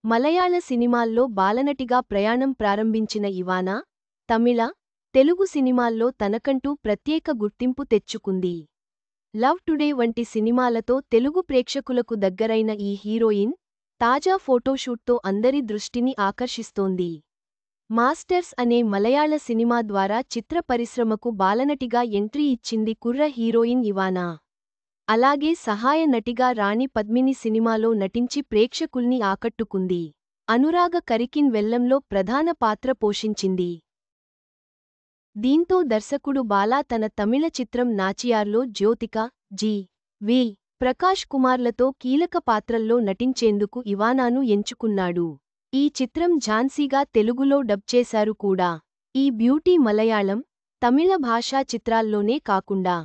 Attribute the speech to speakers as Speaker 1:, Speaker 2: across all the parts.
Speaker 1: మలయాళ సినిమాల్లో బాలనటిగా ప్రయాణం ప్రారంభించిన ఇవానా, తమిళ, తెలుగు సినిమాల్లో తనకంటూ ప్రత్యేక గుర్తింపు తెచ్చుకుంది. లవ్ టుడే వంటి సినిమాలతో తెలుగు ప్రేక్షకులకు దగ్గరైన ఈ హీరోయిన్, తాజా ఫోటోషూట్తో అందరి దృష్టిని ఆకర్షిస్తోంది. మాస్టర్స్ అనే మలయాళ సినిమా ద్వారా చిత్ర పరిశ్రమకు బాలనటిగా ఎంట్రీ ఇచ్చింది కుర్ర హీరోయిన్ ఇవానా. అలాగే సహాయ నటిగా రాణి పద్మిని సినిమాలో నటించి ప్రేక్షకుల్ని ఆకట్టుకుంది. అనురాగ కరికిన్ వెల్లంలో ప్రధాన పాత్ర పోషించింది. దీంతో దర్శకుడు బాలా తన తమిళ చిత్రం నాచియార్లో జ్యోతిక, జి.వి. ప్రకాష్ కుమార్లతో కీలక పాత్రల్లో నటించేందుకు ఇవానాను ఎంచుకున్నాడు. ఈ చిత్రం ఝాన్సీగా తెలుగులో డబ్ చేశారు కూడా. ఈ బ్యూటీ మలయాళం, తమిళ భాషా చిత్రాల్లోనే కాకుండా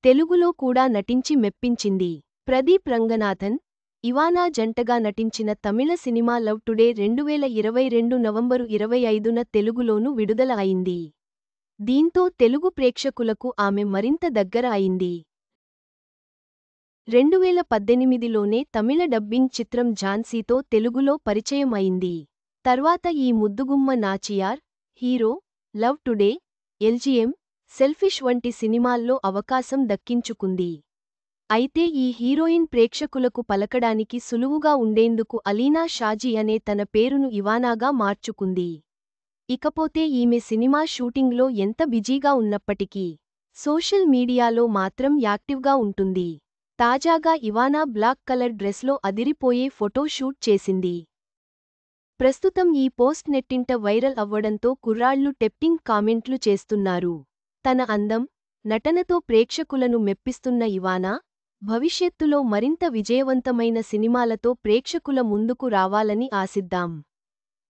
Speaker 1: తెలుగులో కూడా నటించి మెప్పించింది. ప్రదీప్ రంగనాథన్, ఇవానా జంటగా నటించిన తమిళ సినిమా లవ్ టుడే 2022 నవంబరు 25న తెలుగులోనూ విడుదల అయింది. దీంతో తెలుగు ప్రేక్షకులకు ఆమె మరింత దగ్గర అయింది. 2018లోనే తమిళ డబ్బింగ్ చిత్రం ఝాన్సీతో తెలుగులో పరిచయం అయింది. తర్వాత ఈ ముద్దుగుమ్మ Nachiyar, Hero, Love Today, LGM, Selfish వంటి సినిమాల్లో అవకాశం దక్కించుకుంది. అయితే ఈ హీరోయిన్ ప్రేక్షకులకు పలకడానికి సులువుగా ఉండేందుకు అలీనా షాజీ అనే తన పేరును ఇవానాగా మార్చుకుంది. ఇకపోతే ఈమె సినిమా షూటింగ్లో ఎంత బిజీగా ఉన్నప్పటికీ సోషల్ మీడియాలో మాత్రం యాక్టివ్గా ఉంటుంది. తాజాగా ఇవానా బ్లాక్ కలర్ డ్రెస్లో అదిరిపోయే ఫోటో షూట్ చేసింది. ప్రస్తుతం ఈ పోస్ట్ నెట్టింట వైరల్ అవ్వడంతో కుర్రాళ్లు టెప్టింగ్ కామెంట్లు చేస్తున్నారు. తన అందం, నటనతో ప్రేక్షకులను మెప్పిస్తున్న ఇవానా, భవిష్యత్తులో మరింత విజయవంతమైన సినిమాలతో ప్రేక్షకుల ముందుకు రావాలని ఆశిద్దాం.